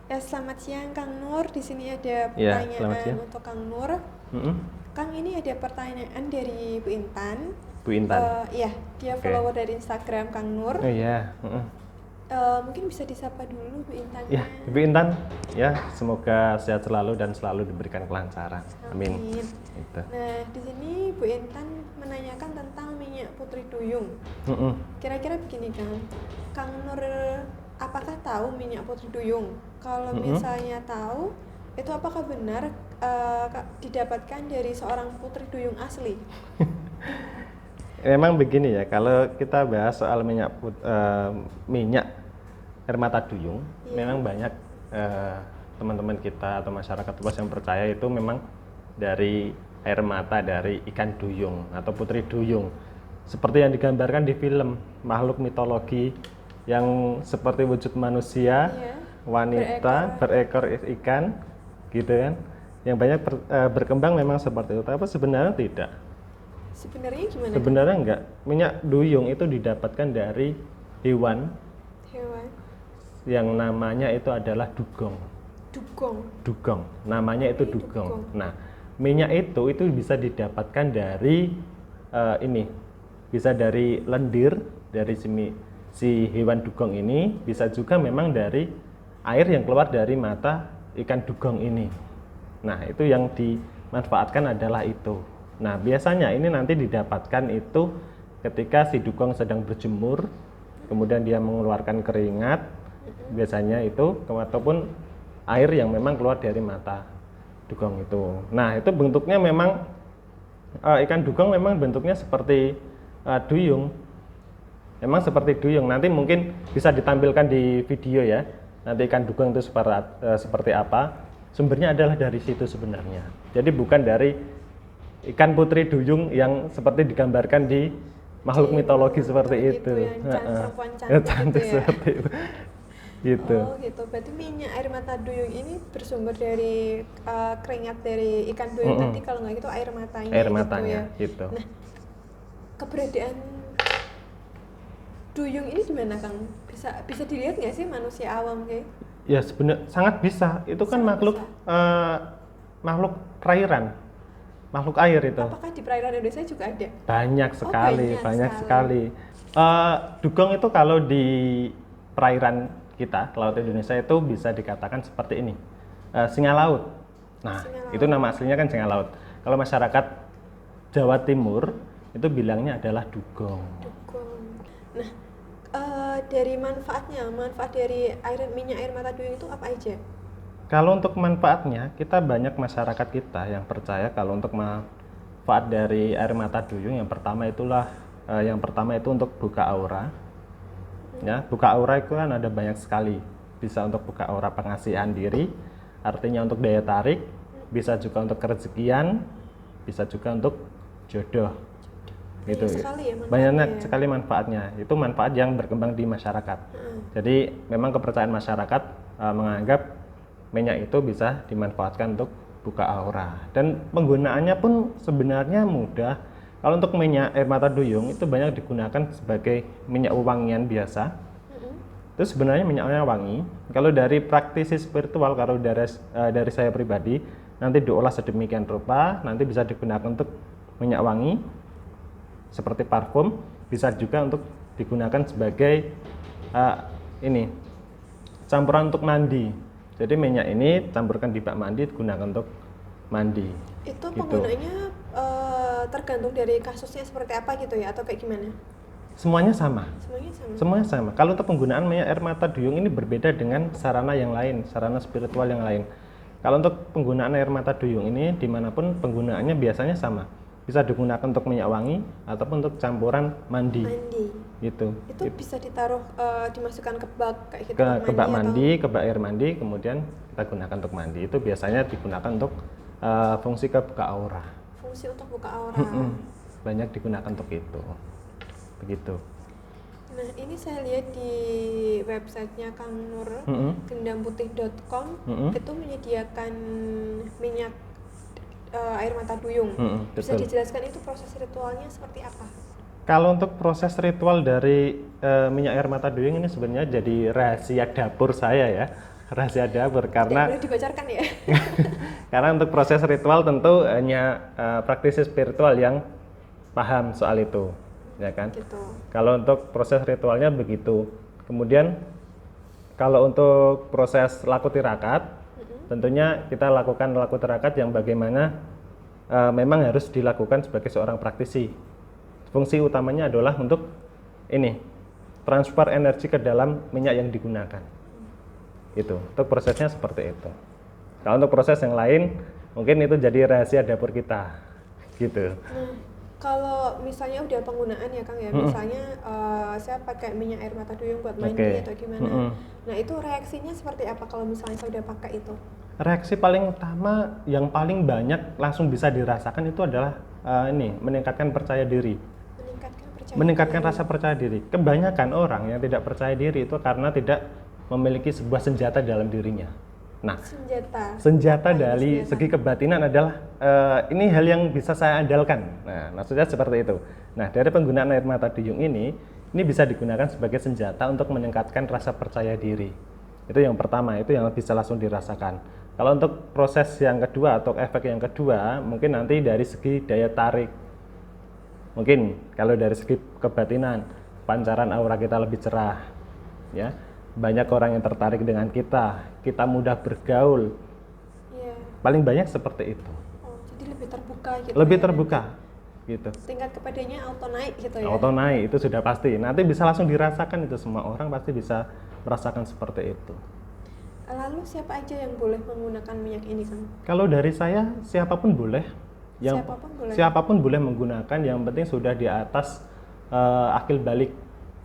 Ya, selamat siang Kang Nur. Di sini ada Ya, selamat pertanyaan siang. untuk Kang Nur. Mm-mm. Kang, ini ada pertanyaan dari Bu Intan. Bu Intan. Ya, dia Oke. follower dari Instagram Kang Nur. Oh iya. Mm-mm. Mungkin bisa disapa dulu Bu Ya, Intannya. Bu Intan. Ya, semoga sehat selalu dan selalu diberikan kelancaran. Amin. Amin. Itu. Nah, di sini Bu Intan menanyakan tentang minyak putri duyung. Mm-mm. Kira-kira begini Kang Nur, apakah tahu minyak putri duyung? Kalau misalnya tahu, itu apakah benar didapatkan dari seorang putri duyung asli? Memang begini ya, kalau kita bahas soal minyak air mata duyung, memang banyak teman-teman kita atau masyarakat luas yang percaya itu memang dari air mata dari ikan duyung atau putri duyung. Seperti yang digambarkan di film, makhluk mitologi yang seperti wujud manusia, wanita, berekor ikan, gitu kan. Yang banyak berkembang memang seperti itu, tapi sebenarnya tidak. Sebenarnya gimana? Sebenarnya enggak. Minyak duyung itu didapatkan dari hewan yang namanya itu adalah dugong. Dugong. Namanya itu dugong. Nah, minyak itu bisa didapatkan dari bisa dari lendir dari si hewan dugong ini, bisa juga memang dari air yang keluar dari mata ikan dugong ini. Nah, itu yang dimanfaatkan adalah itu. Nah, biasanya ini nanti didapatkan itu ketika si dugong sedang berjemur, kemudian dia mengeluarkan keringat, biasanya itu, ataupun air yang memang keluar dari mata dugong itu. Nah, itu bentuknya memang ikan dugong memang bentuknya seperti duyung. Memang seperti duyung. Nanti mungkin bisa ditampilkan di video ya. Nanti ikan dugong itu seperti apa? Sumbernya adalah dari situ sebenarnya. Jadi bukan dari ikan putri duyung yang seperti digambarkan di makhluk mitologi seperti itu. Yang cantik gitu ya? seperti itu. Gitu. Oh gitu. Berarti minyak air mata duyung ini bersumber dari keringat dari ikan duyung tadi, kalau nggak gitu air matanya. Air matanya gitu ya. gitu. Nah, keberadaan duyung ini gimana Kang? Bisa dilihat nggak sih manusia awam kayak? Ya sebenarnya sangat bisa. Itu kan makhluk perairan, makhluk air itu. Apakah di perairan Indonesia juga ada? Banyak sekali, banyak sekali. Dugong itu kalau di perairan kita, laut Indonesia itu bisa dikatakan seperti ini, singa laut. Nah, itu nama aslinya kan singa laut. Kalau masyarakat Jawa Timur itu bilangnya adalah dugong. Nah, dari manfaat dari minyak air mata duyung itu apa aja? Kalau untuk manfaatnya, kita banyak masyarakat kita yang percaya kalau untuk manfaat dari air mata duyung, yang pertama itu untuk buka aura. Ya, buka aura itu kan ada banyak sekali. Bisa untuk buka aura pengasihan diri, artinya untuk daya tarik, bisa juga untuk kerezekian, bisa juga untuk jodoh. Gitu. Banyak sekali manfaatnya. Itu manfaat yang berkembang di masyarakat. Jadi memang kepercayaan masyarakat menganggap minyak itu bisa dimanfaatkan untuk buka aura, dan penggunaannya pun sebenarnya mudah. Kalau untuk minyak air mata duyung itu banyak digunakan sebagai minyak wangian biasa. Itu sebenarnya minyaknya wangi. Kalau dari praktisi spiritual, kalau dari saya pribadi, nanti diolah sedemikian rupa, nanti bisa digunakan untuk minyak wangi seperti parfum, bisa juga untuk digunakan sebagai campuran untuk mandi. Jadi minyak ini campurkan di bak mandi, digunakan untuk mandi. Itu penggunaannya tergantung dari kasusnya seperti apa gitu ya, atau kayak gimana? Semuanya sama. Kalau untuk penggunaan minyak air mata duyung ini berbeda dengan sarana yang lain, sarana spiritual yang lain. Kalau untuk penggunaan air mata duyung ini dimanapun penggunaannya biasanya sama. Bisa digunakan untuk minyak wangi ataupun untuk campuran mandi. Gitu. Itu bisa ditaruh, dimasukkan ke bak kayak gitu. Ke bak mandi, ke bak air mandi, kemudian kita gunakan untuk mandi. Itu biasanya digunakan untuk fungsi buka aura. Fungsi untuk buka aura. Banyak digunakan untuk itu. Begitu. Nah, ini saya lihat di websitenya Kang Nur, gendambutih.com, itu menyediakan minyak air mata duyung. Bisa dijelaskan itu proses ritualnya seperti apa? Kalau untuk proses ritual dari minyak air mata duyung ini sebenarnya jadi rahasia dapur saya ya. rahasia dapur Tidak karena boleh dibocorkan ya. karena untuk proses ritual tentu hanya praktisi spiritual yang paham soal itu, ya kan? Gitu. Kalau untuk proses ritualnya begitu. Kemudian kalau untuk proses laku tirakat, tentunya kita lakukan laku tirakat yang bagaimana memang harus dilakukan sebagai seorang praktisi. Fungsi utamanya adalah untuk ini, transfer energi ke dalam minyak yang digunakan. Itu, untuk prosesnya seperti itu. Kalau untuk proses yang lain, mungkin itu jadi rahasia dapur kita, gitu. Kalau misalnya udah penggunaan ya Kang ya, misalnya saya pakai minyak air mata duyung buat mandi atau gimana. Nah itu reaksinya seperti apa kalau misalnya saya udah pakai itu? Reaksi paling utama yang paling banyak langsung bisa dirasakan itu adalah meningkatkan percaya diri. Meningkatkan rasa percaya diri. Kebanyakan orang yang tidak percaya diri itu karena tidak memiliki sebuah senjata dalam dirinya. Nah, senjata dari segi kebatinan adalah ini hal yang bisa saya andalkan. Nah, maksudnya seperti itu. Nah, dari penggunaan air mata duyung ini bisa digunakan sebagai senjata untuk meningkatkan rasa percaya diri. Itu yang pertama, itu yang bisa langsung dirasakan. Kalau untuk proses yang kedua atau efek yang kedua, mungkin nanti dari segi daya tarik. Mungkin kalau dari segi kebatinan, pancaran aura kita lebih cerah, ya. Banyak orang yang tertarik dengan kita mudah bergaul. Paling banyak seperti itu. Jadi lebih terbuka gitu. Lebih terbuka, gitu. Tingkat kepedeannya auto naik gitu ya. Auto naik, itu sudah pasti. Nanti bisa langsung dirasakan itu, semua orang pasti bisa merasakan seperti itu. Lalu siapa aja yang boleh menggunakan minyak ini kan? Kalau dari saya siapapun boleh. Siapapun boleh menggunakan, yang penting sudah di atas akil balik.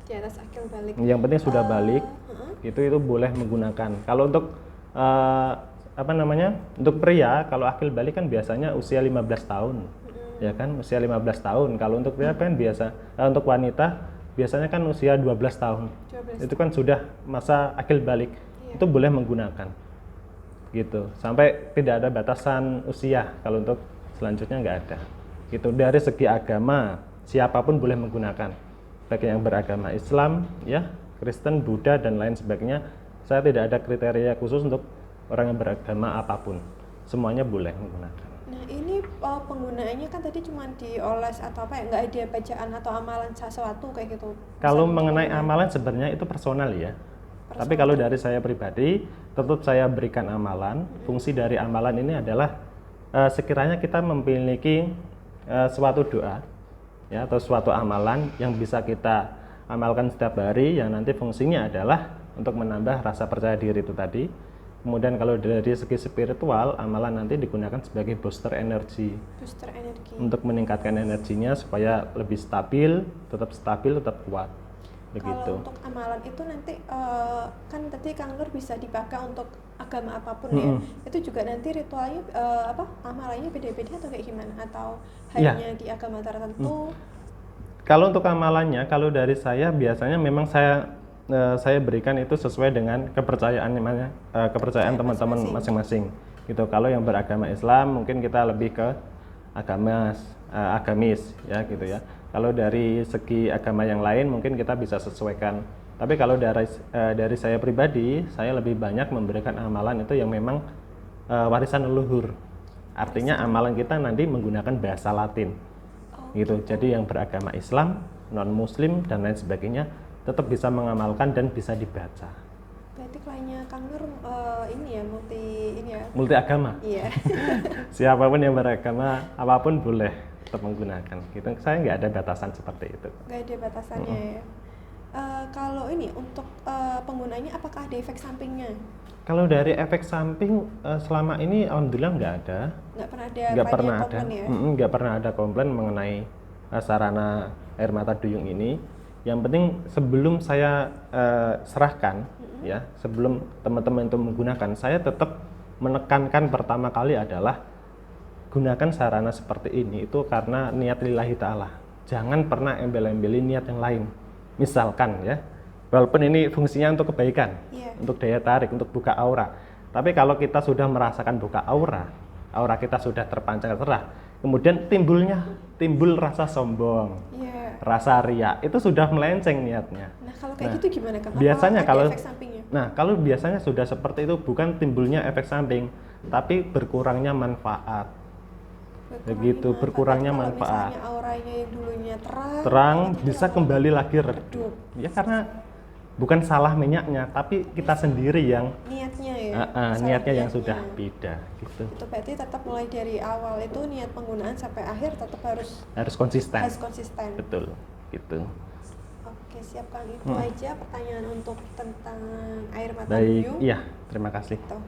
Di atas akil balik. Yang penting sudah balik. Itu boleh menggunakan. Kalau untuk untuk pria, kalau akil balik kan biasanya usia 15 tahun. Ya kan, usia 15 tahun. Kalau untuk pria kan untuk wanita biasanya kan usia 12 tahun. Itu kan sudah masa akil balik. Itu boleh menggunakan. Gitu. Sampai tidak ada batasan usia kalau untuk selanjutnya nggak ada. Gitu. Dari segi agama, siapapun boleh menggunakan. Baik yang beragama Islam, ya, Kristen, Buddha dan lain sebagainya. Saya tidak ada kriteria khusus untuk orang yang beragama apapun. Semuanya boleh menggunakan. Nah, ini penggunaannya kan tadi cuma dioles atau apa ya? Nggak ada bacaan atau amalan sesuatu kayak gitu. Kalau mengenai amalan sebenarnya itu personal ya. Tapi kalau dari saya pribadi, tetap saya berikan amalan. Fungsi dari amalan ini adalah sekiranya kita memiliki suatu doa, ya, atau suatu amalan yang bisa kita amalkan setiap hari, yang nanti fungsinya adalah untuk menambah rasa percaya diri itu tadi. Kemudian kalau dari segi spiritual, amalan nanti digunakan sebagai booster energi. Untuk meningkatkan energinya supaya lebih stabil, tetap kuat. Begitu. Kalau untuk amalan itu nanti kan tadi Kang Nur bisa dipakai untuk agama apapun ya. Itu juga nanti ritualnya amalannya beda-beda atau kayak gimana, atau hanya di agama tertentu? Kalau untuk amalannya, kalau dari saya biasanya memang saya berikan itu sesuai dengan kepercayaan teman-teman masing-masing. Gitu. Kalau yang beragama Islam mungkin kita lebih ke agamis ya gitu ya. Kalau dari segi agama yang lain mungkin kita bisa sesuaikan. Tapi kalau dari saya pribadi, saya lebih banyak memberikan amalan itu yang memang warisan leluhur. Artinya amalan kita nanti menggunakan bahasa Latin. Gitu. Jadi yang beragama Islam, non-muslim dan lain sebagainya tetap bisa mengamalkan dan bisa dibaca. Berarti kliennya Kang Nur multi agama. Iya. Siapapun yang beragama apapun boleh tetap menggunakan. Gitu. Saya nggak ada batasan seperti itu. Nggak ada batasannya ya. Kalau ini untuk penggunanya apakah ada efek sampingnya? Kalau dari efek samping selama ini alhamdulillah nggak ada. Nggak pernah ada komplain mengenai sarana air mata duyung ini. Yang penting sebelum saya serahkan, ya, sebelum teman-teman itu menggunakan, saya tetap menekankan pertama kali adalah gunakan sarana seperti ini itu karena niat lillahi ta'ala. Jangan pernah embel-embelin niat yang lain. Misalkan ya, walaupun ini fungsinya untuk kebaikan, untuk daya tarik, untuk buka aura. Tapi kalau kita sudah merasakan buka aura kita sudah terpancar cerah, kemudian timbul rasa sombong, rasa riya, itu sudah melenceng niatnya. Nah kalau kayak gitu gimana Kang? Biasanya kalau efek sampingnya? Nah, kalau biasanya sudah seperti itu bukan timbulnya efek samping, tapi berkurangnya manfaat. Begitu, berkurangnya manfaat. Misalnya auranya yang dulunya terang bisa kembali lagi redup. Ya karena bukan salah minyaknya, tapi kita sendiri yang niatnya ya. Niatnya yang sudah beda gitu. Itu berarti tetap mulai dari awal itu niat penggunaan sampai akhir tetap harus konsisten. Betul, gitu. Oke, siap Kang. Itu aja pertanyaan untuk tentang air mata Baik, duyung. iya, terima kasih. Gitu.